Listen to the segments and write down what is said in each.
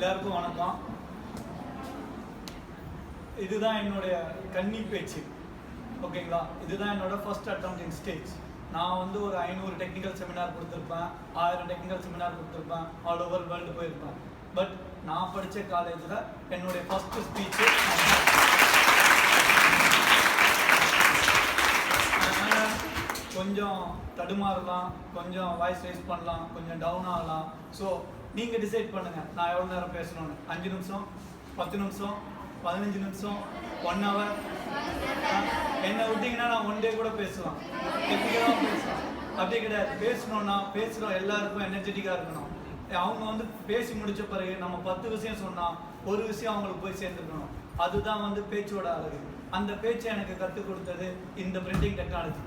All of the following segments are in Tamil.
எல்லாருக்கும் வணக்கம். இதுதான் என்னுடைய கன்னி பேச்சு, ஓகேங்களா? இதுதான் என்னோட ஃபர்ஸ்ட் அட்டெம்ப்ட் இன் ஸ்டேஜ். நான் வந்து ஒரு 500 டெக்னிக்கல் செமினார் கொடுத்துருப்பேன், 1000 டெக்னிக்கல் செமினார் கொடுத்துருப்பேன், ஆல் ஓவர் வேர்ல்டு போயிருப்பேன். பட் நான் படித்த காலேஜில் என்னுடைய ஃபர்ஸ்ட் ஸ்பீச்சு கொஞ்சம் தடுமாறலாம், கொஞ்சம் வாய்ஸ் ரைஸ் பண்ணலாம், கொஞ்சம் டவுன் ஆகலாம். ஸோ நீங்கள் டிசைட் பண்ணுங்கள் நான் எவ்வளோ நேரம் பேசணும்னு. 5 நிமிஷம், 10 நிமிஷம், 15 நிமிஷம், 1 hour. என்னை விட்டிங்கன்னா நான் 1 day கூட பேசலாம், டெக்னிக்கலாக பேசலாம். அப்படி கிடையாது. பேசணும்னா பேசுகிறோம், எல்லாருக்கும் எனர்ஜெட்டிக்காக இருக்கணும். அவங்க வந்து பேசி முடித்த பிறகு நம்ம 10 விஷயம் சொன்னால் ஒரு விஷயம் அவங்களுக்கு போய் சேர்ந்துக்கணும். அதுதான் வந்து பேச்சோட அழகு. அந்த பேச்சை எனக்கு கற்றுக் கொடுத்தது இந்த பிரிண்டிங் டெக்னாலஜி.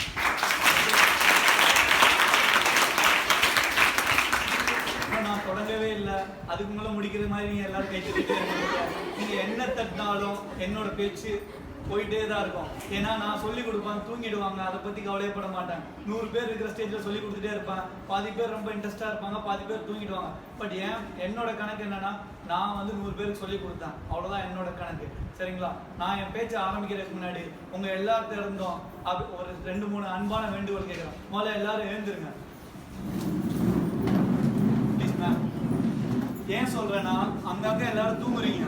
நான் தொடங்கவே இல்லை, அதுக்கு மேலே முடிக்கிற மாதிரி நீங்கள் எல்லாரும் கை தட்டிட்டே இருக்கீங்க. நீங்கள் என்ன தட்டினாலும் என்னோட பேச்சு போயிட்டே தான் இருக்கும். ஏன்னா நான் சொல்லிக் கொடுப்பேன், தூங்கிடுவாங்க, அதை பற்றி கவலையப்பட மாட்டேன். 100 பேர் இருக்கிற ஸ்டேஜில் சொல்லி கொடுத்துட்டே இருப்பேன். பாதி பேர் ரொம்ப இன்ட்ரெஸ்டாக இருப்பாங்க, பாதி பேர் தூங்கிடுவாங்க. பட் என்னோட கணக்கு என்னன்னா, நான் வந்து 100 பேருக்கு சொல்லி கொடுத்தேன், அவ்வளோதான் என்னோட கணக்கு. சரிங்களா? நான் என் பேச்சை ஆரம்பிக்கிறதுக்கு முன்னாடி உங்கள் எல்லார்ட்ட இருந்தோம் அது ஒரு 2-3 அன்பான வேண்டுகோள் கேட்குறேன். முதல்ல எல்லாரும் எழுந்துருங்க ப்ளீஸ் மேம். ஏன் சொல்றேன்னா, அங்கங்க எல்லாரும் தூங்குறீங்க.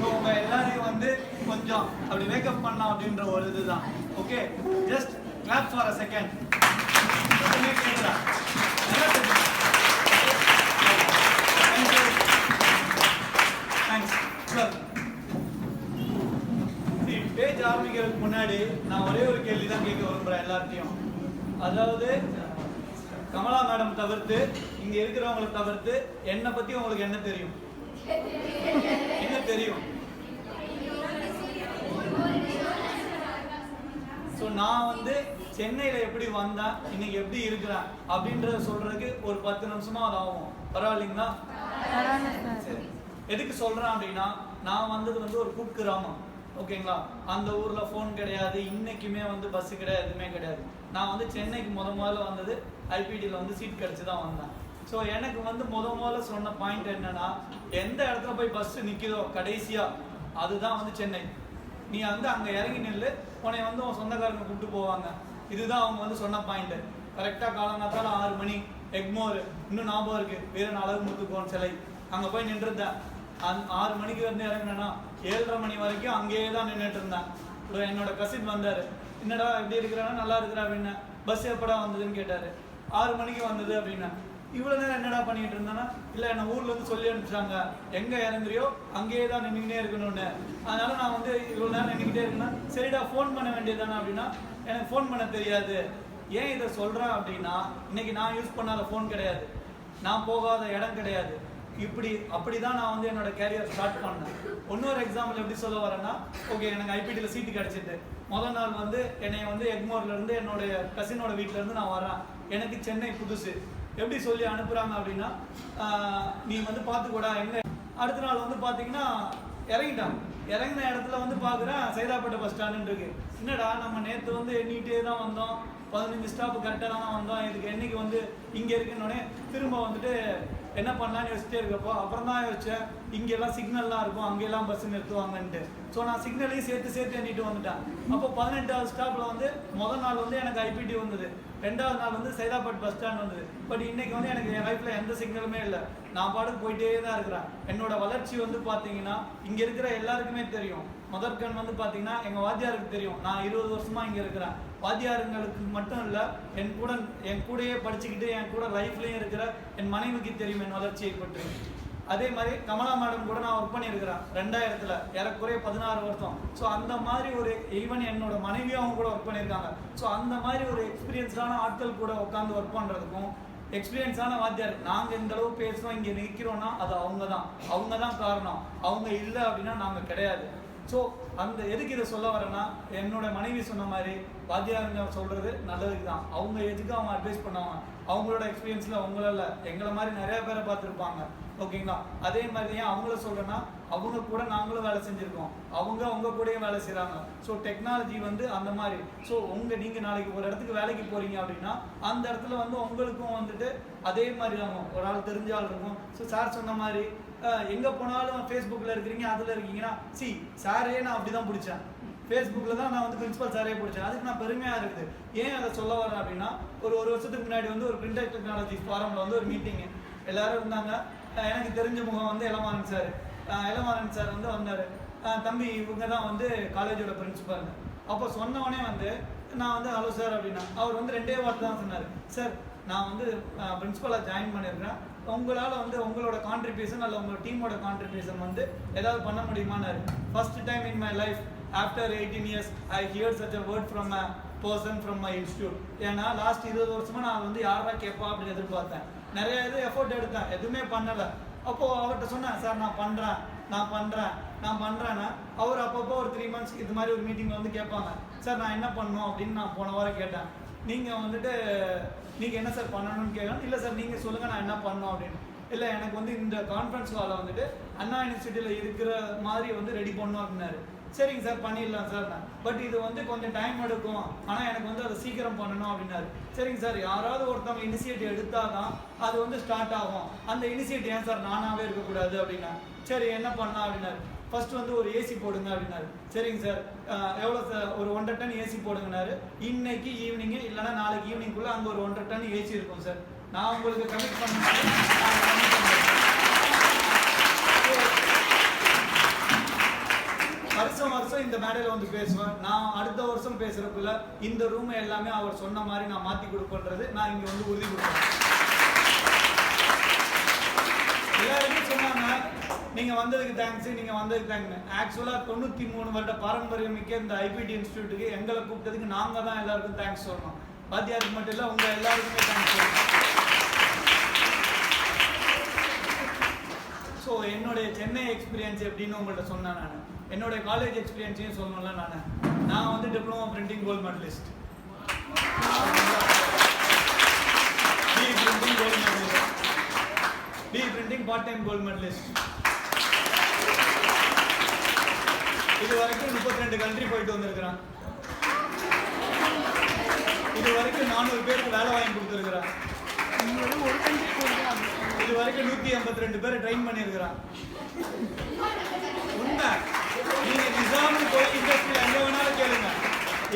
உங்க எல்லாரையும் வந்து கொஞ்சம் அப்படி மேக்கப் பண்ணலாம் அப்படின்ற ஒரு இதுதான். Okay, just clap for a second. Page ஆரம்பிக்கிறதுக்கு முன்னாடி நான் ஒரே ஒரு கேள்வி தான் கேட்க விரும்புறேன் எல்லார்ட்டையும். அதாவது கமலா மேடம் தவிர்த்து, இங்க இருக்கிறவங்களை தவிர்த்து, என்னை பத்தி உங்களுக்கு என்ன தெரியும்? என்ன தெரியும்? ஸோ நான் வந்து சென்னையில் எப்படி வந்தேன், இன்னைக்கு எப்படி இருக்கிறேன் அப்படின்றத சொல்றதுக்கு ஒரு 10 நிமிஷமா அது ஆகும். பரவாயில்லைங்களா? சரி. எதுக்கு சொல்றேன் அப்படின்னா, நான் வந்தது வந்து ஒரு குக்கிராமம், ஓகேங்களா? அந்த ஊர்ல ஃபோன் கிடையாது, இன்னைக்குமே வந்து பஸ் கிடையாது, எதுவுமே கிடையாது. நான் வந்து சென்னைக்கு முதல்ல வந்தது ஐபிடியில் வந்து சீட் கிடைச்சி தான் வந்தேன். ஸோ எனக்கு வந்து முதல்ல சொன்ன பாயிண்ட் என்னன்னா, எந்த இடத்துல போய் பஸ் நிற்கிதோ கடைசியா அதுதான் வந்து சென்னை. நீ வந்து அங்கே இறங்கி நில்லு, உன்னை வந்து உன் சொந்தக்காரங்க கூப்பிட்டு போவாங்க. இதுதான் அவங்க வந்து சொன்ன பாயிண்ட். கரெக்டாக காலங்காத்தால 6 மணி, எக்மோர் இன்னும் ஞாபகம் இருக்கு, வீரன் அழகுமுத்துக்கோன் சிலை, அங்கே போய் நின்றுருந்தேன். 6 மணிக்கு வந்து இறங்கினேன்னா 7:30 மணி வரைக்கும் அங்கேயே தான் நின்றுட்டு இருந்தேன். என்னோட கசின் வந்தார், என்னடா எப்படி இருக்கிறானா, நல்லா இருக்கிறா அப்படின்னு. பஸ் எப்படா வந்ததுன்னு கேட்டார். 6 மணிக்கு வந்தது அப்படின்னா. இவ்வளோ நேரம் என்னடா பண்ணிட்டு இருந்தேன்னா, இல்லை என்னை ஊரில் வந்து சொல்லி அனுப்பிச்சாங்க, எங்கே இறங்குறியோ அங்கேயே தான் நின்றுக்கிட்டே இருக்கணும்னு. அதனால நான் வந்து இவ்வளோ நேரம் நின்றுக்கிட்டே இருக்கேன்னா, சரிடா ஃபோன் பண்ண வேண்டியதானே அப்படின்னா, எனக்கு ஃபோன் பண்ண தெரியாது. ஏன் இதை சொல்கிறேன் அப்படின்னா, இன்னைக்கு நான் யூஸ் பண்ணாத ஃபோன் கிடையாது, நான் போகாத இடம் கிடையாது. அப்படிதான் நான் வந்து என்னோட கேரியர் ஸ்டார்ட் பண்ணேன். இன்னொரு எக்ஸாம்பிள் எப்படி சொல்ல வரேன்னா, ஓகே எனக்கு ஐபிடியில் சீட்டு கிடச்சிட்டு முதல் நாள் வந்து என்னை வந்து எக்மோர்லேருந்து என்னுடைய கசினோட வீட்டிலேருந்து நான் வரேன். எனக்கு சென்னை புதுசு. எப்படி சொல்லி அனுப்புகிறாங்க அப்படின்னா, நீ வந்து பார்த்துக்கூடா எங்கே. அடுத்த நாள் வந்து பார்த்தீங்கன்னா இறங்கிட்டாங்க. இறங்கின இடத்துல வந்து பார்க்குறேன் சைதாப்பேட்டை பஸ் ஸ்டாண்டுன்னு இருக்கு. என்னடா நம்ம நேற்று வந்து எண்ணிகிட்டே தான் வந்தோம், 15 ஸ்டாப்பு கரெக்டாக தான் வந்தோம், இதுக்கு என்னைக்கு வந்து இங்கே இருக்குன்னொடனே திரும்ப வந்துட்டு என்ன பண்ணலான்னு யோசிச்சிட்டே இருக்கப்போ அப்புறம் தான் யோசிச்சேன், இங்கெல்லாம் சிக்னல்லாம் இருக்கும், அங்கெல்லாம் பஸ் நிறுத்துவாங்கன்ட்டு. ஸோ நான் சிக்னலையும் சேர்த்து எண்ணிட்டு வந்துட்டேன். அப்போ 18வது ஸ்டாப்பில் வந்து முதல் நாள் வந்து எனக்கு ஐபிடி வந்தது, 2வது நாள் வந்து சைதாப்பேட் பஸ் ஸ்டாண்ட் வந்தது. பட் இன்னைக்கு வந்து எனக்கு என் லைஃப்பில் எந்த சிக்னலுமே இல்லை, நான் பாட்டுக்கு போயிட்டே தான் இருக்கிறேன். என்னோட வளர்ச்சி வந்து பார்த்தீங்கன்னா இங்கே இருக்கிற எல்லாருக்குமே தெரியும். முதற்கண் வந்து பார்த்தீங்கன்னா எங்கள் வாத்தியாருக்கு தெரியும், நான் 20 வருஷமாக இங்கே இருக்கிறேன். வாத்தியாருங்களுக்கு மட்டும் இல்லை, என் கூடயே படிச்சுக்கிட்டு என் கூட லைஃப்லேயும் இருக்கிற என் மனைவிக்கு தெரியும் என் வளர்ச்சியை பற்றி. அதே மாதிரி கமலா மேடம் கூட நான் ஒர்க் பண்ணியிருக்கிறேன் 2000 ஏறக்குறைய 16 வருஷம். ஸோ அந்த மாதிரி ஒரு ஈவன் என்னோட மனைவியும் அவங்க கூட ஒர்க் பண்ணியிருக்காங்க. ஸோ அந்த மாதிரி ஒரு எக்ஸ்பீரியன்ஸான ஆட்கள் கூட உட்காந்து ஒர்க் பண்ணுறதுக்கும் எக்ஸ்பீரியன்ஸான வாத்தியார், நாங்கள் இந்த அளவு பேசுகிறோம் இங்கே நிற்கிறோன்னா அது அவங்க தான் காரணம். அவங்க இல்லை அப்படின்னா நாங்கள் கிடையாது. ஸோ அந்த எதுக்கு இதை சொல்ல வரேன்னா, என்னோட மனைவி சொன்ன மாதிரி வாத்தியாருங்க சொல்கிறது நல்லதுக்கு தான். அவங்க எதுக்கு அவங்க அட்வைஸ் பண்ணுவாங்க, அவங்களோட எக்ஸ்பீரியன்ஸில் அவங்களால எங்களை மாதிரி நிறைய பேரை பார்த்துருப்பாங்க. ஓகேங்களா? அதே மாதிரி ஏன் அவங்கள சொல்கிறேன்னா, அவங்க கூட நாங்களும் வேலை செஞ்சுருக்கோம், அவங்க கூடயே வேலை செய்கிறாங்க. ஸோ டெக்னாலஜி வந்து அந்த மாதிரி. ஸோ நீங்கள் நாளைக்கு ஒரு இடத்துக்கு வேலைக்கு போகிறீங்க அப்படின்னா அந்த இடத்துல வந்து உங்களுக்கும் வந்துட்டு அதே மாதிரி ஆகும், ஒரு ஆள் தெரிஞ்ச ஆள் இருக்கும். ஸோ சார் சொன்ன மாதிரி எங்கே போனாலும் ஃபேஸ்புக்கில் இருக்கிறீங்க, அதில் இருக்கீங்கன்னா சாரே நான் அப்படி தான் பிடிச்சேன், ஃபேஸ்புக்கில் தான் நான் வந்து பிரின்சிபல் சாரே பிடிச்சேன். அதுக்கு நான் பெருமையாக இருக்குது. ஏன் அதை சொல்ல வரேன் அப்படின்னா, ஒரு வருஷத்துக்கு முன்னாடி வந்து ஒரு பிரிண்டர் டெக்னாலஜி ஃபாரமில் வந்து ஒரு மீட்டிங்கு எல்லோரும் இருந்தாங்க. எனக்கு தெரிஞ்ச முகம் வந்து இளமாறன் சார் வந்து வந்தார். தம்பி இவங்க தான் வந்து காலேஜோட பிரின்சிபல். அப்போ சொன்னவனே வந்து நான் வந்து ஹலோ சார் அப்படின்னா, அவர் வந்து 2 வார்த்தை தான் சொன்னார். சார் நான் வந்து பிரின்சிபலாக ஜாயின் பண்ணியிருக்கிறேன், உங்களால் வந்து உங்களோட கான்ட்ரிபியூஷன் அல்ல உங்களோட டீமோட கான்ட்ரிபியூஷன் வந்து ஏதாவது பண்ண முடியுமான்னாரு. First time in my life after 18 years I hear such a word from a person from my institute. ஏன்னா லாஸ்ட் 20 வருஷமாக நான் வந்து யாரா கேட்பா அப்படின்னு எதிர்பார்த்தேன். நிறைய எஃபோர்ட் எடுத்தேன், எதுவுமே பண்ணலை. அப்போது அவர்கிட்ட சொன்னேன், சார் நான் பண்ணுறேன்னா அவர் அப்பப்போ ஒரு 3 months இது மாதிரி ஒரு மீட்டிங்கில் வந்து கேட்பாங்க, சார் நான் என்ன பண்ணணும் அப்படின்னு. நான் போன வாரம் கேட்டேன், நீங்கள் வந்துட்டு நீங்கள் என்ன சார் பண்ணணும்னு கேட்கணும். இல்லை சார் நீங்கள் சொல்லுங்கள் நான் என்ன பண்ணணும் அப்படின்னு. இல்லை எனக்கு வந்து இந்த கான்ஃபரன்ஸ் ஹாலை வந்துட்டு அண்ணா யூனிவர்சிட்டியில் இருக்கிற மாதிரி வந்து ரெடி பண்ணணும் அப்படின்னாரு. சரிங்க சார் பண்ணிடலாம் சார், பட் இது வந்து கொஞ்சம் டைம் எடுக்கும், ஆனால் எனக்கு வந்து அதை சீக்கிரம் பண்ணணும் அப்படின்னாரு. சரிங்க சார், யாராவது ஒருத்தவங்க இனிஷியேட்டிவ் எடுத்தால் தான் அது வந்து ஸ்டார்ட் ஆகும், அந்த இனிஷியேட்டிவ் ஏன் சார் நானாகவே இருக்கக்கூடாது அப்படின்னா. சரி என்ன பண்ணலாம் அப்படின்னாரு. ஃபர்ஸ்ட் வந்து ஒரு ஏசி போடுங்க அப்படின்னாரு. சரிங்க சார், எவ்வளோ சார்? ஒரு 1.5 ton ஏசி போடுங்கனாரு. இன்னைக்கு ஈவினிங்கு இல்லைன்னா நாளைக்கு ஈவினிங்குள்ளே அங்கே ஒரு 1.5 ton ஏசி இருக்கும் சார். நான் உங்களுக்கு கமிட் பண்ணேன். வருஷம் இந்த மேடையில் வந்து பேசுவேன். நான் அடுத்த வருஷம் பேசுறதுக்குள்ள இந்த ரூம் எல்லாமே அவர் சொன்ன மாதிரி நான் மாற்றி கொடுப்பேன்றது நான் இங்கே வந்து உறுதி கொடுப்பேன். எல்லாருமே சொன்னாங்க நீங்கள் வந்ததுக்கு தேங்க்ஸ். ஆக்சுவலாக 93 வருட பாரம்பரியம் மிக்க இந்த ஐபிடி இன்ஸ்டியூட்டுக்கு எங்களை கூப்பிட்டதுக்கு நாங்கள் தான் எல்லாருக்கும் தேங்க்ஸ் சொல்லணும். வாத்தியாருக்கு மட்டும் இல்லை, உங்கள் எல்லாருக்குமே தேங்க்ஸ் சொல்லணும். ஸோ என்னுடைய சென்னை எக்ஸ்பீரியன்ஸ் எப்படின்னு உங்கள்கிட்ட சொன்னேன். நான் என்னுடைய காலேஜ் எக்ஸ்பீரியன்ஸையும் சொல்லணும்ல. நான் வந்து diploma printing gold medalist, B printing part time gold medalist. இது வரைக்கும் 32 கண்ட்ரி போயிட்டு வந்திருக்கிறேன். இது வரைக்கும் 400 பேருக்கு வேலை வாங்கி கொடுத்துருக்கிறேன். இது வரைக்கும் 182 பேரை ட்ரெயின் பண்ணியிருக்கிறான். உண்மை, நீங்க நிசாம்னு போய் இண்டஸ்ட்ரியில் எங்க வேணாலும் கேளுங்க,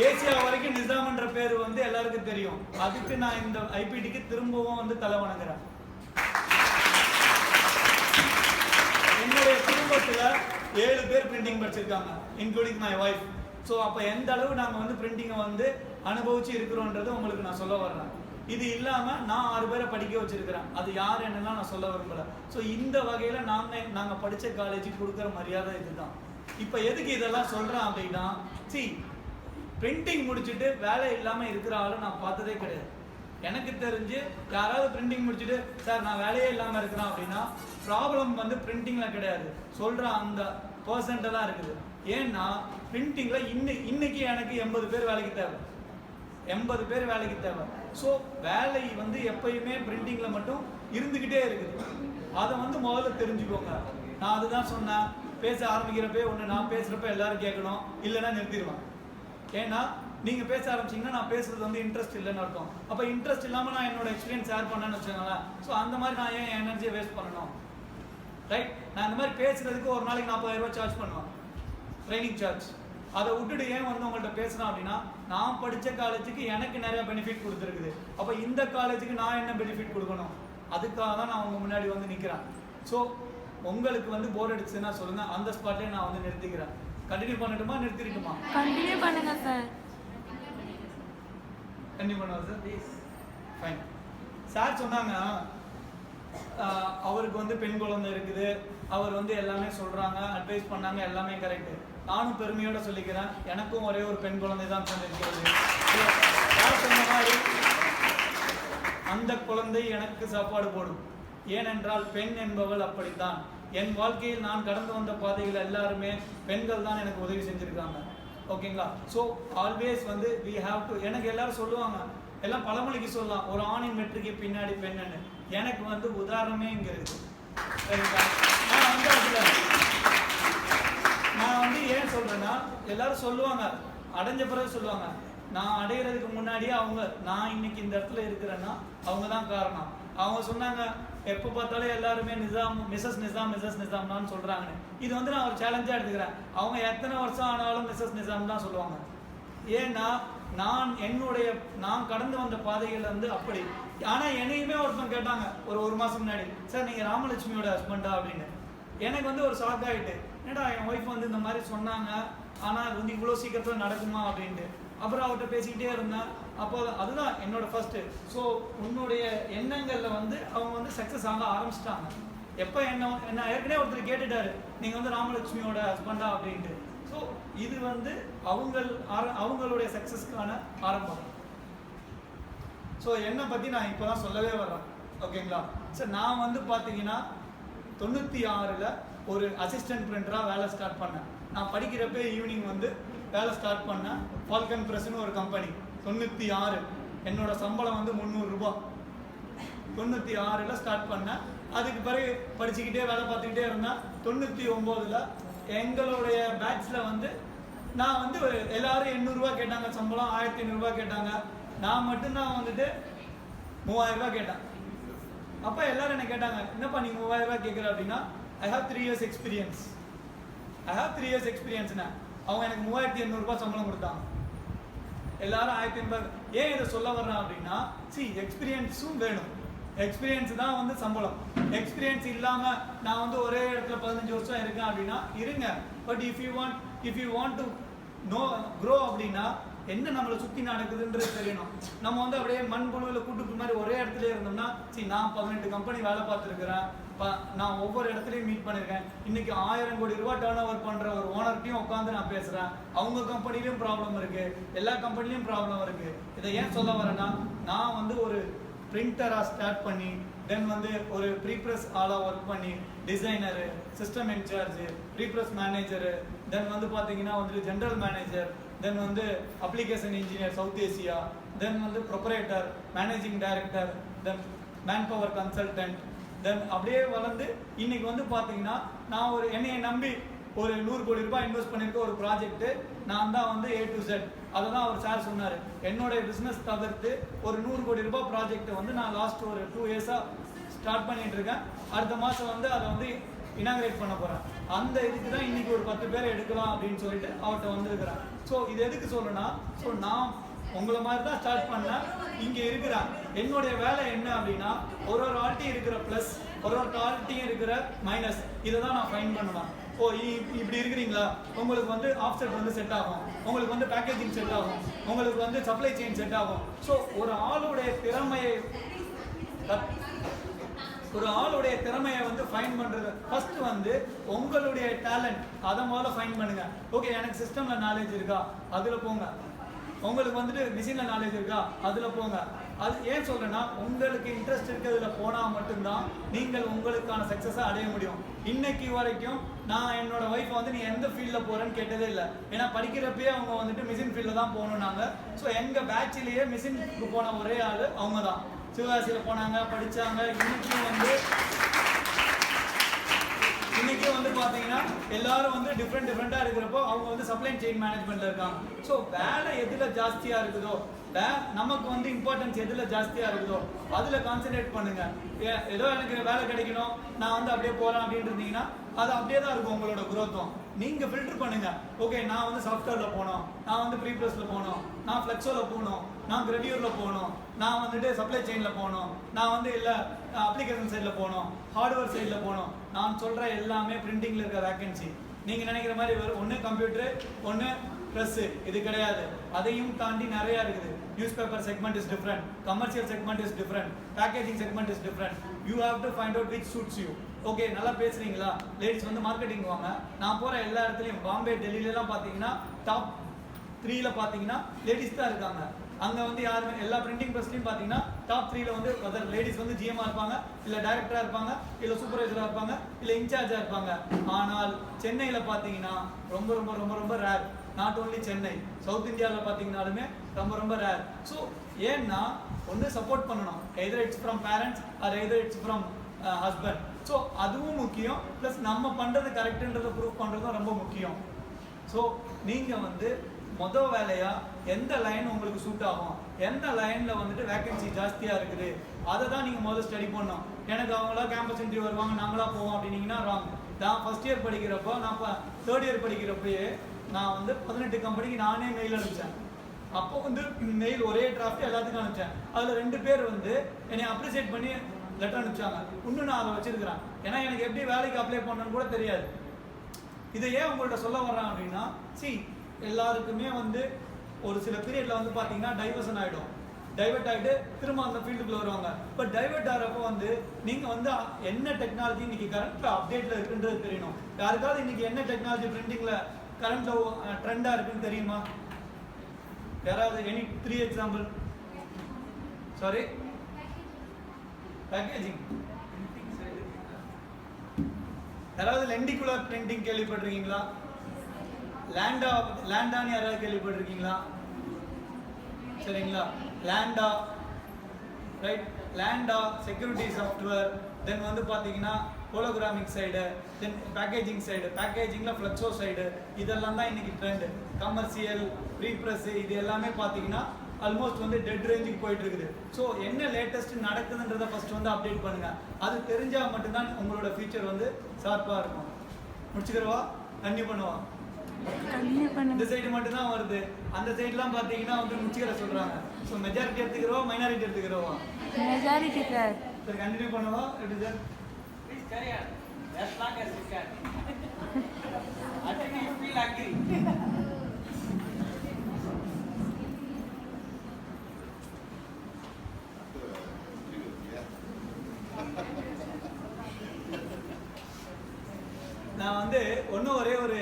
ஏசியா வரைக்கும் நிசாம்ன்ற பேர் வந்து எல்லாருக்கும் தெரியும். அதுக்கு நான் இந்த ஐபிடிக்கு திரும்பவும் வந்து தலை வணங்குறேன். என்னுடைய குடும்பத்துல 7 பேர் பிரிண்டிங் படிச்சிருக்காங்க, இன்க்ளூடிங் மை ஒய்ஃப். ஸோ அப்போ எந்த அளவு நாங்கள் வந்து பிரிண்டிங்கை வந்து அனுபவிச்சு இருக்கிறோன்றது உங்களுக்கு நான் சொல்ல வர்றேன். இது இல்லாமல் நான் 6 பேரை படிக்க வச்சிருக்கிறேன். அது யார் என்னெல்லாம் நான் சொல்ல விரும்பல. ஸோ இந்த வகையில் நாங்கள் படித்த காலேஜுக்கு கொடுக்குற மரியாதை இதுதான். இப்போ எதுக்கு இதெல்லாம் சொல்கிறேன் அப்படின்னா, பிரிண்டிங் முடிச்சுட்டு வேலை இல்லாமல் இருக்கிற ஆளும் நான் பார்த்ததே கிடையாது. எனக்கு தெரிஞ்சு யாராவது பிரிண்டிங் முடிச்சுட்டு சார் நான் வேலையே இல்லாமல் இருக்கிறேன் அப்படின்னா ப்ராப்ளம் வந்து பிரிண்டிங்கில் கிடையாது, சொல்கிற அந்த பர்சன்ட்டை தான் இருக்குது. ஏன்னா பிரிண்டிங்கில் இன்னைக்கு எனக்கு 80 பேர் வேலைக்கு தேவை, 80 பேர் வேலைக்கு தேவை. ஸோ வேலை வந்து எப்பயுமே பிரிண்டிங்கில் மட்டும் இருந்துக்கிட்டே இருக்குது. அதை வந்து முதல்ல தெரிஞ்சுக்கோங்க. நான் அதுதான் சொன்னேன், பேச ஆரம்பிக்கிறப்பே ஒன்று நான் பேசுகிறப்ப எல்லாரும் கேட்கணும், இல்லைன்னா நிறுத்திடுவேன். ஏன்னா நீங்கள் பேச ஆரம்பிச்சிங்கன்னா நான் பேசுறது வந்து இன்ட்ரெஸ்ட் இல்லைன்னு அர்த்தம். அப்போ இன்ட்ரெஸ்ட் இல்லாமல் நான் என்னோட எக்ஸ்பீரியன்ஸ் ஷேர் பண்ணேன்னு வச்சுக்கோங்களேன். ஸோ அந்த மாதிரி நான் ஏன் எனர்ஜியை வேஸ்ட் பண்ணணும், ரைட்? நான் இந்த மாதிரி பேசுறதுக்கு ஒரு நாளைக்கு 40,000 ரூபாய் சார்ஜ் பண்ணுவேன், ட்ரைனிங் சார்ஜ். அதை விட்டுட்டு ஏன் வந்து உங்கள்கிட்ட பேசுகிறேன் அப்படின்னா, நான் படித்த காலேஜுக்கு எனக்கு நிறைய பெனிஃபிட் கொடுத்துருக்குது. அப்போ இந்த காலேஜுக்கு நான் என்ன பெனிஃபிட் கொடுக்கணும், அதுக்காக தான் நான் உங்கள் முன்னாடி வந்து நிற்கிறேன். ஸோ உங்களுக்கு வந்து போர் அடிச்சுன்னா சொல்லுங்கள், அந்த ஸ்பாட்லேயே நான் வந்து நிறுத்திக்கிறேன். கண்டினியூ பண்ணட்டுமா நிறுத்திட்டுமா? கண்டினியூ பண்ணுங்க சார். கண்டினியூ பண்ணுவோம் சார், ப்ளீஸ். ஃபைன். சார் சொன்னாங்க அவருக்கு வந்து பெண் குழந்தை இருக்குது, அவர் வந்து எல்லாமே சொல்கிறாங்க, அட்வைஸ் பண்ணாங்க, எல்லாமே கரெக்டு. நானும் பெருமையோடு சொல்லிக்கிறேன், எனக்கும் ஒரே ஒரு பெண் குழந்தை தான் சொன்னிருக்கிறது. யார் சொன்ன மாதிரி அந்த குழந்தை எனக்கு சாப்பாடு போடும், ஏனென்றால் பெண் என்பவள் அப்படித்தான். என் வாழ்க்கையில் நான் கடந்து வந்த பாதைகள் எல்லாருமே பெண்கள் தான் எனக்கு உதவி செஞ்சுருக்காங்க. ஓகேங்களா? ஸோ ஆல்வேஸ் வந்து வி ஹாவ் டு. எனக்கு எல்லாரும் சொல்லுவாங்க, எல்லாம் பழமொழிக்கு சொல்லலாம், ஒரு ஆணின் வெற்றிக்கு பின்னாடி பெண்ணுன்னு. எனக்கு வந்து உதாரணமே இங்க இருக்கு. நான் வந்து ஏன் சொல்றேன்னா, எல்லாரும் சொல்லுவாங்க, அடைஞ்ச பிறகு சொல்லுவாங்க, நான் அடையிறதுக்கு முன்னாடியே அவங்க, நான் இன்னைக்கு இந்த இடத்துல இருக்கிறேன்னா அவங்க தான் காரணம். அவங்க சொன்னாங்க, எப்போ பார்த்தாலும் எல்லாருமே நிசாம் மிஸ்ஸஸ் நிசாம் மிஸ்ஸஸ் நிசாம்னு சொல்றாங்கன்னு. இது வந்து நான் ஒரு சேலஞ்சா எடுத்துக்கிறேன். அவங்க எத்தனை வருஷம் ஆனாலும் மிஸ்ஸஸ் நிசாம் தான் சொல்லுவாங்க. ஏன்னா நான் கடந்து வந்த பாதைகள் வந்து அப்படி. ஆனா என்னையுமே ஒருத்தன் கேட்டாங்க ஒரு மாசம் முன்னாடி, சார் நீங்க ராமலட்சுமியோட ஹஸ்பண்டா அப்படின்னு. எனக்கு வந்து ஒரு ஷாக் ஆகிட்டு, என்னடா என் ஒய்ஃப் வந்து இந்த மாதிரி சொன்னாங்க, ஆனால் அது வந்து இவ்வளோ சீக்கிரத்தில் நடக்குமா அப்படின்ட்டு. அப்புறம் அவர்கிட்ட பேசிக்கிட்டே இருந்தேன். அப்போ அதுதான் என்னோட ஃபர்ஸ்ட்டு. ஸோ உன்னுடைய எண்ணங்களில் வந்து அவங்க வந்து சக்ஸஸ் ஆக ஆரம்பிச்சிட்டாங்க. எப்போ என்ன ஏற்கனவே ஒருத்தர் கேட்டுட்டாரு, நீங்கள் வந்து ராமலட்சுமியோட ஹஸ்பண்டா அப்படின்ட்டு. ஸோ இது வந்து அவங்களுடைய சக்ஸஸ்க்கான ஆரம்பம். ஸோ என்னை பற்றி நான் இப்போ தான் சொல்லவே வர்றேன், ஓகேங்களா? சார் நான் வந்து பார்த்தீங்கன்னா 96ல் ஒரு அசிஸ்டன்ட் பிரிண்டராக வேலை ஸ்டார்ட் பண்ணேன். நான் படிக்கிறப்ப ஈவினிங் வந்து வேலை ஸ்டார்ட் பண்ணேன். ஃபால்கன் ப்ரெஸ்ன்னு ஒரு கம்பெனி. 96 என்னோட சம்பளம் வந்து 300 ரூபாய். 96ல் ஸ்டார்ட் பண்ணேன். அதுக்கு பிறகு படிச்சுக்கிட்டே வேலை பார்த்துக்கிட்டே இருந்தேன். 99ல் எங்களுடைய பேட்ச்சில் வந்து நான் வந்து எல்லாரும் 800 ரூபா கேட்டாங்க சம்பளம், 1500 ரூபா கேட்டாங்க. நான் மட்டும்தான் வந்துட்டு 3000 ரூபா கேட்டேன். அப்போ எல்லாரும் என்ன கேட்டாங்க, என்னப்பா நீ 3000 ரூபா கேட்குற அப்படின்னா, ஐ ஹாவ் 3 years எக்ஸ்பீரியன்ஸ். அவங்க எனக்கு 3800 ரூபாய் சம்பளம் கொடுத்தாங்க. எல்லாரும் 1500. ஏன் இதை சொல்ல வர்றேன் அப்படின்னா, எக்ஸ்பீரியன்ஸும் வேணும். எக்ஸ்பீரியன்ஸ் தான் வந்து சம்பளம். எக்ஸ்பீரியன்ஸ் இல்லாமல் நான் வந்து ஒரே இடத்துல 15 வருஷம் இருக்கேன் அப்படின்னா இருங்க. But if you want to grow அப்படின்னா என்ன நம்மளை சுற்றி நடக்குதுன்றது தெரியணும். நம்ம வந்து அப்படியே மண்புழுவில் கூட்டுக்கு மாதிரி ஒரே இடத்துல இருந்தோம்னா, நான் 18 கம்பெனி வேலை பார்த்துருக்குறேன், நான் ஒவ்வொரு இடத்துலையும் மீட் பண்ணியிருக்கேன். இன்னைக்கு 1000 கோடி ரூபாய் டர்ன் ஓவர் பண்ணுற ஒரு ஓனர்கிட்டையும் உட்காந்து நான் பேசுகிறேன். அவங்க கம்பெனிலையும் ப்ராப்ளம் இருக்குது, எல்லா கம்பெனிலையும் ப்ராப்ளம் இருக்குது. இதை ஏன் சொல்ல வரேன்னா, நான் வந்து ஒரு பிரிண்டராக ஸ்டார்ட் பண்ணி, தென் வந்து ஒரு ப்ரீப்ரெஸ் ஆளாக ஒர்க் பண்ணி, டிசைனரு, சிஸ்டம் இன்சார்ஜு, ப்ரீப்ரெஸ் மேனேஜரு, தென் வந்து பார்த்தீங்கன்னா வந்துட்டு ஜென்ரல் மேனேஜர், தென் வந்து அப்ளிகேஷன் இன்ஜினியர் சவுத் ஏசியா, தென் வந்து ப்ரொப்ரேட்டர், மேனேஜிங் டைரக்டர், தென் மேன் பவர் கன்சல்டன்ட், தென் அப்படியே வளர்ந்து இன்னைக்கு வந்து பார்த்தீங்கன்னா நான் என்னையை நம்பி ஒரு 100 கோடி ரூபாய் இன்வெஸ்ட் பண்ணியிருக்க ஒரு ப்ராஜெக்ட்டு நான் தான் வந்து A to Z. அதை தான் அவர் சார் சொன்னார், என்னுடைய பிஸ்னஸ் தவிர்த்து ஒரு 100 கோடி ரூபாய் ப்ராஜெக்ட்டை வந்து நான் லாஸ்ட் ஒரு 2 இயர்ஸாக ஸ்டார்ட் பண்ணிட்டு இருக்கேன். அடுத்த மாதம் வந்து அதை வந்து இனாகிரேட் பண்ண போகிறேன். அந்த இதுக்கு தான் இன்னைக்கு ஒரு 10 பேரை எடுக்கலாம் அப்படின்னு சொல்லிட்டு அவர்கிட்ட வந்திருக்கிறேன். ஸோ இது எதுக்கு சொல்லணும்னா, ஸோ நான் உங்களை மாதிரி தான் ஸ்டார்ட் பண்ணேன். இங்கே இருக்கிறேன். என்னுடைய வேலை என்ன அப்படின்னா, ஒரு ஆல்ட்டியும் இருக்கிற ப்ளஸ், ஒரு ஆல்ட்டியும் இருக்கிற மைனஸ், இதை தான் நான் ஃபைன் பண்ணுவேன். ஓ இப்படி இருக்கிறீங்களா, உங்களுக்கு வந்து ஆஃப்செட் வந்து செட் ஆகும், உங்களுக்கு வந்து பேக்கேஜிங் செட் ஆகும், உங்களுக்கு வந்து சப்ளை செயின் செட் ஆகும். ஸோ ஒரு ஆளுடைய திறமையை வந்து ஃபைன் பண்ணுறது ஃபர்ஸ்ட் வந்து உங்களுடைய டேலண்ட், அதை முதல்ல ஃபைன் பண்ணுங்க. ஓகே, எனக்கு சிஸ்டமில் நாலேஜ் இருக்கா, அதில் போங்க. உங்களுக்கு வந்துட்டு மிஷினில் நாலேஜ் இருக்கா, அதில் போங்க. அது ஏன் சொல்கிறேன்னா, உங்களுக்கு இன்ட்ரெஸ்ட் இருக்கிறதுல போனால் மட்டும்தான் நீங்கள் உங்களுக்கான சக்ஸஸை அடைய முடியும். இன்னைக்கு வரைக்கும் நான் என்னோட ஒய்ஃபை வந்து நீ எந்த ஃபீல்டில் போகிறேன்னு கேட்டதே இல்லை. ஏன்னா படிக்கிறப்பயே அவங்க வந்துட்டு மிஷின் ஃபீல்டில் தான் போகணுன்னாங்க. ஸோ எங்கள் பேட்சிலேயே மிஷினுக்கு போன ஒரே ஆள் அவங்க தான். சிவகாசியில் போனாங்க, படித்தாங்க. இன்னைக்கும் வந்து பார்த்தீங்கன்னா எல்லாரும் வந்து டிஃப்ரெண்ட்டாக இருக்கிறப்போ அவங்க வந்து சப்ளை செயின் மேனேஜ்மெண்ட்டில் இருக்காங்க. ஸோ வேலை எதில் ஜாஸ்தியாக இருக்குதோ, நமக்கு வந்து இம்பார்ட்டன்ஸ் எதில் ஜாஸ்தியாக இருக்குதோ அதில் கான்சென்ட்ரேட் பண்ணுங்கள். ஏதோ எனக்கு வேலை கிடைக்கணும், நான் வந்து அப்படியே போகிறேன் அப்படின்னு இருந்தீங்கன்னா அது அப்படியே தான் இருக்கும் உங்களோட குரோத்தும். நீங்கள் ஃபில்டர் பண்ணுங்கள். ஓகே, நான் வந்து சாஃப்ட்வேரில் போகணும், நான் வந்து ப்ரீப்ரெஸில் போகணும், நான் ஃப்ளெக்ஸோவில் போகணும், நான் கிரெடியூரில் போகணும், நான் வந்துட்டு சப்ளை செயினில் போகணும், நான் வந்து இல்லை அப்ளிகேஷன் சைடில் போகணும், ஹார்ட்வேர் சைடில் போகணும். நான் சொல்கிற எல்லாமே பிரிண்டிங்கில் இருக்க வேக்கன்சி. நீங்கள் நினைக்கிற மாதிரி வெறும் ஒன்று கம்ப்யூட்டரு, ஒன்று ப்ரெஸ்ஸு, இது கிடையாது. அதையும் தாண்டி நிறையா இருக்குது. News paper segment is different, commercial segment is different, packaging segment is different. You have to find out which shoots you. Okay, நல்லா பேசுகிறீங்களா, லேடிஸ் வந்து மார்க்கெட்டிங் வாங்க. நான் போகிற எல்லா இடத்துலையும் பாம்பே, டெல்லியிலலாம் பார்த்தீங்கன்னா டாப் 3ல பார்த்தீங்கன்னா லேடிஸ் தான் இருக்காங்க. அங்கே வந்து யாருமே எல்லா பிரிண்டிங் ப்ரெஸ்லையும் பார்த்தீங்கன்னா டாப் 3ல வந்து லேடிஸ் வந்து ஜிஎம்மாக இருப்பாங்க, இல்லை டைரக்டராக இருப்பாங்க, இல்லை சூப்பர்வைசராக இருப்பாங்க, இல்லை இன்சார்ஜாக இருப்பாங்க. ஆனால் சென்னையில் பார்த்தீங்கன்னா ரொம்ப ரொம்ப ரொம்ப ரொம்ப rare. Not only Chennai, south இந்தியாவில் பார்த்தீங்கன்னாலுமே ரொம்ப ரொம்ப ரேர். ஸோ ஏன்னா ஒன்று சப்போர்ட் பண்ணணும், either it's from parents or either it's from husband. So அதுவும் முக்கியம், ப்ளஸ் நம்ம பண்ணுறது கரெக்டுன்றதை ப்ரூவ் பண்ணுறதும் ரொம்ப முக்கியம். ஸோ நீங்கள் வந்து மொதல் வேலையாக எந்த லைன் உங்களுக்கு சூட் ஆகும், எந்த லைனில் வந்துட்டு வேகன்சி ஜாஸ்தியாக இருக்குது, அதை தான் நீங்கள் முதல்ல ஸ்டடி பண்ணணும். எனக்கு அவங்களா கேம்பஸ் இன்டர்வியூ வருவாங்க, நாங்களாக போவோம் அப்படின்னீங்கன்னா ராங். நான் ஃபஸ்ட் இயர் படிக்கிறப்போ, நான் இப்போ தேர்ட் இயர் படிக்கிறப்பயே நான் வந்து 18 கம்பெனிக்கு நானே மெயில் அனுப்பிச்சேன். அப்போ வந்து மெயில் ஒரே டிராஃப்ட் எல்லாத்துக்கும் அனுப்பிச்சேன். அதில் 2 பேர் வந்து என்னை அப்ரிசியேட் பண்ணி லெட்டர் அனுப்பிச்சாங்க. இன்னும் நான் அதை வச்சிருக்கிறேன். ஏன்னா எனக்கு எப்படி வேலைக்கு அப்ளை பண்ணணும்னு கூட தெரியாது. இதை ஏன் உங்கள்கிட்ட சொல்ல வர்றேன் அப்படின்னா, எல்லாருக்குமே வந்து ஒரு சில பீரியட்ல வந்து பார்த்தீங்கன்னா டைவர்ஷன் ஆகிடும். டைவர்ட் ஆகிட்டு திரும்ப அந்த ஃபீல்டுக்குள்ள வருவாங்க. பட் டைவர்ட் ஆகிறப்போ வந்து நீங்கள் வந்து என்ன டெக்னாலஜி இன்னைக்கு கரண்ட்ல அப்டேட்ல இருக்குன்றது தெரியணும். யாருக்காவது இன்னைக்கு என்ன டெக்னாலஜி பிரிண்டிங்ல கரண்ட்ல ட்ரெண்டாக இருக்குன்னு தெரியுமா? யாராவது எனி 3 எக்ஸாம்பிள்? Sorry, packaging. யாராவது லெண்டிகுலர் பிரிண்டிங் கேள்விப்பட்டிருக்கீங்களா? லேண்டான்னு யாராவது கேள்விப்பட்டிருக்கீங்களா? சரிங்களா, லேண்டா, ரைட், லேண்டா செக்யூரிட்டி சாஃப்ட்வேர். தென் வந்து பார்த்தீங்கன்னா ஹோலோகிராமிக் சைடு, தென் பேக்கேஜிங் சைடு, பேக்கேஜிங்கில் ஃப்ளெக்ஸோ சைடு, இதெல்லாம் தான் இன்னைக்கு ட்ரெண்டு. கமர்ஷியல், ப்ரீப்ரெஸ், இது எல்லாமே பார்த்தீங்கன்னா ஆல்மோஸ்ட் வந்து டெட் ரேஞ்சுக்கு போயிட்டு இருக்குது. ஸோ என்ன லேட்டஸ்ட் நடக்குதுன்றதை ஃபர்ஸ்ட் வந்து அப்டேட் பண்ணுங்க. அது தெரிஞ்சால் மட்டும்தான் உங்களோட ஃபியூச்சர் வந்து ஷார்ப்பாக இருக்கும். முடிச்சுக்கிறவா? கன்டினியூ பண்ணுவா? இந்த சைடு மட்டும் தான் வருது. அந்த சைடுலாம் பார்த்தீங்கன்னா வந்து முடிச்சுக்கிற சொல்றாங்க. ஸோ மெஜாரிட்டி எடுத்துக்கிறோம், மைனாரிட்டி எடுத்துக்கிறோம்? Majority sir. சரி, கண்டினியூ பண்ணுவா? எப்படி sir? Please carry on as long as you can. Until you feel angry. நான் வந்து ஒரே ஒரு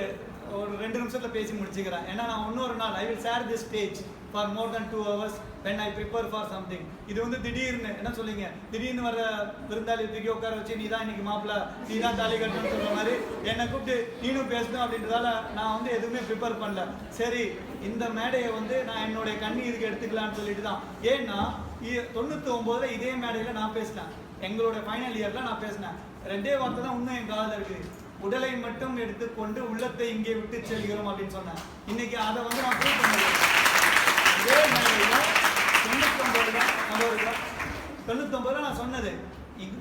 2 நிமிஷத்தில் பேசி முடிச்சுக்கிறேன். ஏன்னா நான் இன்னொரு நாள் I will share this stage for more then 2 hours when I prepare for something. இது வந்து திடீர்னு என்ன சொல்லிங்க, திடீர்னு வர விருந்தாளி தூக்கி உட்கார வச்சு நீ தான் இன்னைக்கு மாப்பிள்ள, நீ தான் தாலி கட்டணும்னு சொல்கிற மாதிரி என்னை கூப்பிட்டு நீனும் பேசணும் அப்படின்றதால நான் வந்து எதுவுமே ப்ரிப்பேர் பண்ணல. சரி, இந்த மேடையை வந்து நான் என்னுடைய இதுக்கு எடுத்துக்கலான்னு சொல்லிட்டு தான். ஏன்னா 99ல் இதே மேடையில் நான் பேசினேன். எங்களோட ஃபைனல் இயரில் நான் பேசினேன். 2 வார்த்தை தான் இன்னும் என் காதில் இருக்குது. உடலை மட்டும் எடுத்துக்கொண்டு உள்ளத்தை இங்கே விட்டு செல்கிறோம் அப்படின்னு சொன்னேன். இன்னைக்கு அதை வந்து நான் ப்ரூவ் பண்ணுறேன். இதே மேடையில் 99ல் நான் சொன்னது,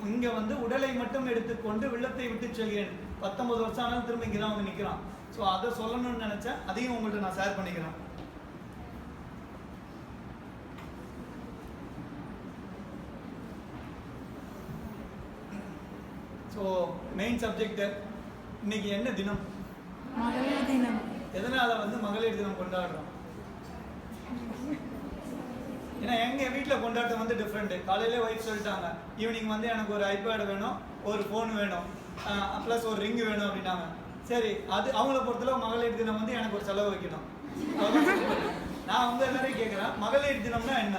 இங்கே வந்து உடலை மட்டும் எடுத்துக்கொண்டு உள்ளத்தை விட்டு செல்கிறேன். 19 வருஷம் ஆனாலும் திரும்ப இங்கே தான் வந்து நிற்கிறான். ஸோ அதை சொல்லணும்னு நினச்சேன். அதையும் உங்கள்கிட்ட நான் ஷேர் பண்ணிக்கிறேன். ஸோ மெயின் சப்ஜெக்ட் இன்னைக்கு என்ன தினம்? மகளிர் தினம். எதனால வந்து மகளிர் தினம் கொண்டாடுறோம்? ஏன்னா எங்கள் வீட்டில் கொண்டாட்டம் வந்து டிஃப்ரெண்ட்டு. காலையிலே ஒய்ஃப் சொல்லிட்டாங்க, ஈவினிங் வந்து எனக்கு ஒரு ஐபேட் வேணும், ஒரு ஃபோன் வேணும், ப்ளஸ் ஒரு ரிங்கு வேணும் அப்படின்னாங்க. சரி, அது அவங்கள பொறுத்தளவு மகளிர் தினம் வந்து எனக்கு ஒரு செலவு வைக்கணும். நான் வந்து எல்லாரையும் கேட்குறேன், மகளிர் தினம்னா என்ன?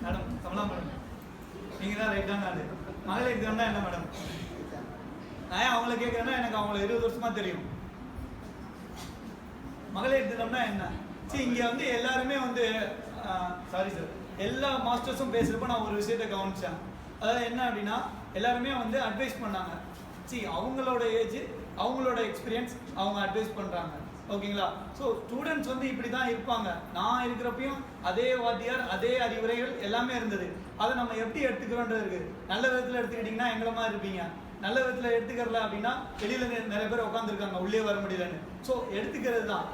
மேடம் கமலா மேடம், நீங்கள் தான் ரைட்டான ஆளு. மகளிர் தினம்னா என்ன மேடம்? நான் அவங்கள கேட்குறேன்னா எனக்கு அவங்கள 20 வருஷமா தெரியும். மகளிர் தினம்னா என்ன? சரி, இங்கே வந்து எல்லாருமே வந்து சாரி சார், எல்லா மாஸ்டர்ஸும் பேசுகிறப்ப நான் ஒரு விஷயத்தை கவனிச்சேன். அதாவது என்ன அப்படின்னா, எல்லாருமே வந்து அட்வைஸ் பண்ணாங்க. சரி, அவங்களோட ஏஜ், அவங்களோட எக்ஸ்பீரியன்ஸ், அவங்க அட்வைஸ் பண்ணுறாங்க. ஓகேங்களா? ஸோ ஸ்டூடெண்ட்ஸ் வந்து இப்படி தான் இருப்பாங்க. நான் இருக்கிறப்பையும் அதே வாத்தியார், அதே அறிவுரைகள் எல்லாமே இருந்தது. அதை நம்ம எப்படி எடுத்துக்கிறோன்றது இருக்குது. நல்ல விதத்தில் எடுத்துக்கிட்டிங்கன்னா எங்களை மாதிரி இருப்பீங்க. நல்ல விதத்தில் எடுத்துக்கிறல அப்படின்னா வெளியில் நிறைய பேர் உட்காந்துருக்காங்க, உள்ளே வர முடியலன்னு. ஸோ எடுத்துக்கிறது தான்.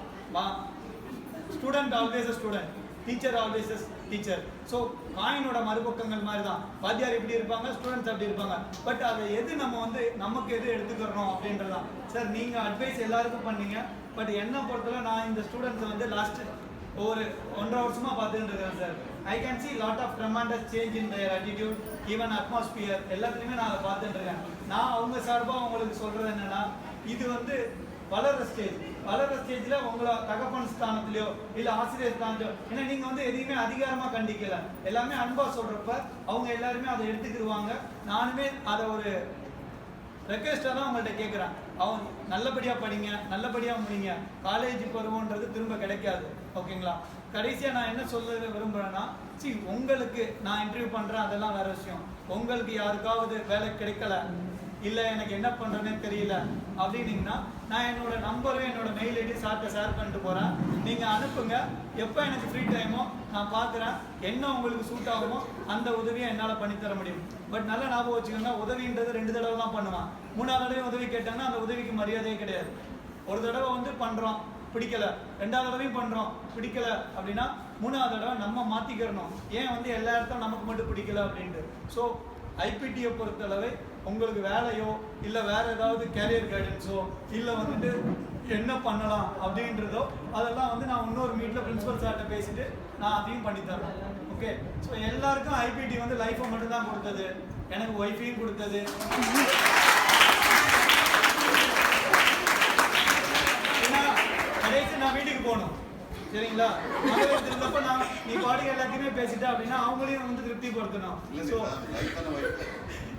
Student always a student, teacher always a teacher. So காயினோட மறுபக்கங்கள் மாதிரி தான். வாத்தியார் எப்படி இருப்பாங்க, ஸ்டூடெண்ட்ஸ் அப்படி இருப்பாங்க. பட் அதை எது நம்ம வந்து நமக்கு எது எடுத்துக்கிறோம் அப்படின்றதான். சார், நீங்கள் அட்வைஸ் எல்லாருக்கும் பண்ணீங்க. பட் என்னை பொறுத்தவரை நான் இந்த ஸ்டூடெண்ட்ஸை வந்து லாஸ்ட் ஒரு 1.5 வருஷமாக பார்த்துட்டு இருக்கேன் sir. I can see lot of tremendous change in their attitude, even atmosphere, எல்லாத்துலேயுமே நான் அதை பார்த்துட்டு இருக்கேன். நான் அவங்க சார்பாக உங்களுக்கு சொல்கிறது என்னென்னா, இது வந்து வளர்கிற ஸ்டேஜ். வளர்கிற ஸ்டேஜில் உங்களை தகப்பன் ஸ்தானத்துலையோ இல்லை ஆசிரியர் ஸ்தானத்தையோ, ஏன்னா நீங்கள் வந்து எதையுமே அதிகாரமாக கண்டிக்கல, எல்லாமே அன்பாக சொல்கிறப்ப அவங்க எல்லாருமே அதை எடுத்துக்கிடுவாங்க. நானுமே அதை ஒரு ரெக்வெஸ்ட்டாக தான் உங்கள்கிட்ட கேட்குறேன். அவங்க நல்லபடியாக படிங்க, நல்லபடியாக முடிங்க. காலேஜ் பருவன்றது திரும்ப கிடைக்காது. ஓகேங்களா? கடைசியாக நான் என்ன சொல்ல விரும்புகிறேன்னா, உங்களுக்கு நான் இன்டர்வியூ பண்ணுறேன், அதெல்லாம் வேற விஷயம். உங்களுக்கு யாருக்காவது வேலை கிடைக்கல, இல்லை எனக்கு என்ன பண்ணுறேன்னே தெரியல அப்படின்னீங்கன்னா, நான் என்னோட நம்பரும் என்னோட மெயில் ஐடி சார்ட்ட ஷேர் பண்ணிட்டு போகிறேன். நீங்கள் அனுப்புங்க. எப்போ எனக்கு ஃப்ரீ டைமோ நான் பார்க்குறேன். என்ன உங்களுக்கு சூட் ஆகுமோ அந்த உதவியை என்னால் பண்ணித்தர முடியும். பட் நல்லா ஞாபகம் வச்சுக்கோங்க, உதவின்றது 2 தடவை தான் பண்ணுவான். 3ஆவது தடவை உதவி கேட்டாங்கன்னா அந்த உதவிக்கு மரியாதையே கிடையாது. ஒரு தடவை வந்து பண்ணுறோம், பிடிக்கல. 2ஆவது தடவையும் பண்ணுறோம், பிடிக்கல அப்படின்னா 3ஆவது தடவை நம்ம மாற்றிக்கிறணும். ஏன் வந்து எல்லா இடத்தும் நமக்கு மட்டும் பிடிக்கல அப்படின்ட்டு. ஸோ ஐபிடியை பொறுத்தளவை உங்களுக்கு வேலையோ இல்லை வேற ஏதாவது கேரியர் கைடன்ஸோ இல்லை வந்துட்டு என்ன பண்ணலாம் அப்படின்றதோ அதெல்லாம் வந்து நான் இன்னொரு மீட்டில் பிரின்சிபல் சார்கிட்ட பேசிட்டு நான் அதையும் பண்ணித்தரேன். ஓகே? ஸோ எல்லாருக்கும் ஐபிடி வந்து லைஃப்பை மட்டும்தான் கொடுத்தது, எனக்கு ஒய்ஃபையும் கொடுத்தது. ஏன்னா கடைசி நான் வீட்டுக்கு போகணும், சரிங்களா? திருப்ப நான் நீ பாடி எல்லாத்தையுமே பேசிட்டேன் அப்படின்னா அவங்களையும் வந்து திருப்திப்படுத்தணும்.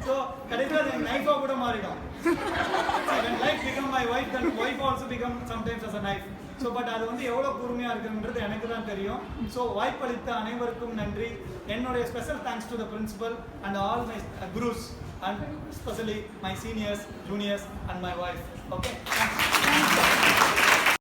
ஸோ கடைசியில் அது என் லைஃபாக கூட மாறிடும். when life become my wife, then wife also become sometimes as a knife. So but அது வந்து எவ்வளோ கூர்மையாக இருக்குன்றது எனக்கு தான் தெரியும். ஸோ வாய்ப்பளித்த அனைவருக்கும் நன்றி. என்னுடைய special thanks to the principal and all my crews and specially my seniors, juniors and my wife. Okay, thanks.